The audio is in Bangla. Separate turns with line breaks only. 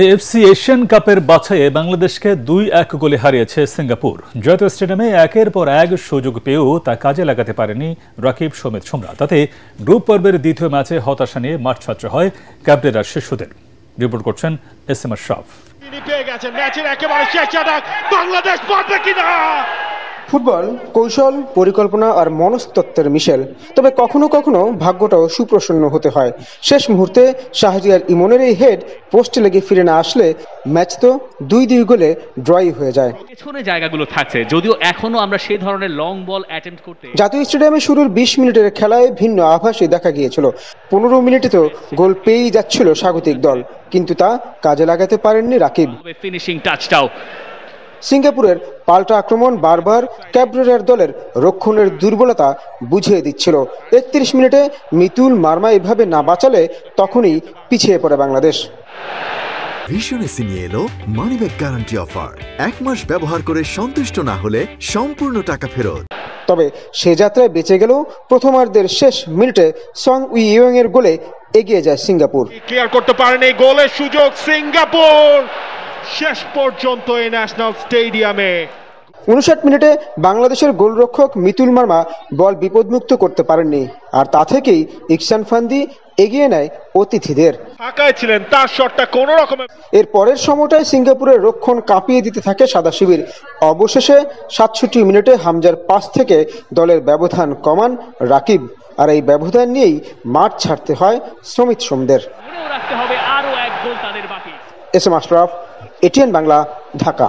এএফসি এশিয়ান কাপের বাছাইয়ে বাংলাদেশকে 2-1 গোলে হারিয়েছে সিঙ্গাপুর। জাতীয় স্টেডিয়ামে একের পর এক সুযোগ পেয়েও তা কাজে লাগাতে পারেনি রাকিব সমেত সোমরা। তাতে গ্রুপ পর্বের দ্বিতীয় ম্যাচে হতাশা নিয়ে মাঠ ছাড়তে হয় ক্যাপ্টেনরা শিশুদের। রিপোর্ট করছেন এসএম আশরাফ।
ফুটবল কৌশল, পরিকল্পনা আর মনস্তত্ত্বের মিশেল। তবে কখনো কখনো ভাগ্যটাও সুপ্রসন্ন হতে হয়। শেষ মুহূর্তে শাহরিয়ার ইমনের এই হেড পোস্টে লেগে ফিরে না আসলে ম্যাচ তো 2-2 গোলে ড্রই হয়ে যায়।
পেছনে জায়গাগুলো থাকছে, যদিও এখনো আমরা সেই ধরনের লং বল অ্যাটেম্প্ট করতে।
জাতীয় স্টেডিয়ামে শুরুর 20 মিনিটের খেলায় ভিন্ন আভাসই দেখা গিয়েছিল। 15 মিনিটে তো গোল পেয়েই যাচ্ছিল স্বাগতিক দল, কিন্তু তা কাজে লাগাতে পারেননি রাকিব।
ফিনিশিং টাচটাও
সিঙ্গাপুরের পাল্টা আক্রমণ বারবার ক্যাপ্টেনের দলের রক্ষণের দুর্বলতা বুঝিয়ে দিচ্ছিল। 31 মিনিটে মিতুল মার্মা এভাবে না বাঁচালে তখনই পিছিয়ে পড়ে বাংলাদেশ।
ভীষণ এসি নিয়ে এলো মানিব্যাগ গ্যারান্টি অফার। 1 মাস ব্যবহার করে সন্তুষ্ট না হলে সম্পূর্ণ টাকা ফেরত।
তবে সে যাত্রায় বেঁচে গেলেও প্রথমার্ধের শেষ মিনিটে সং উই ইয়ং এর গোলে এগিয়ে যায় সিঙ্গাপুর।
ক্লিয়ার করতে পারেনি, গোলের সুযোগ সিঙ্গাপুর শেষ পর্যন্ত এই ন্যাশনাল স্টেডিয়ামে।
59 মিনিটে বাংলাদেশের গোলরক্ষক মিতুল মার্মা বল বিপদমুক্ত করতে পারেননি, আর তা থেকেই ইকসান ফান্দি এগিয়ে নেয় অতিথিদের।
ফাঁকায় ছিলেন, তার শটটা কোন রকমে।
এর পরের সময়টায় সিঙ্গাপুরের রক্ষণ কাঁপিয়ে দিতে থাকে সাদা শিবির। অবশেষে 67 মিনিটে হামজার পাস থেকে দলের ব্যবধান কমান রাকিব, আর এই ব্যবধান নিয়েই মাঠ ছাড়তে হয় সমিত সোমদের।
রাখতে হবে আরো এক গোল তাদের বাকি।
SM Ashraf, ATN Bangla, Dhaka.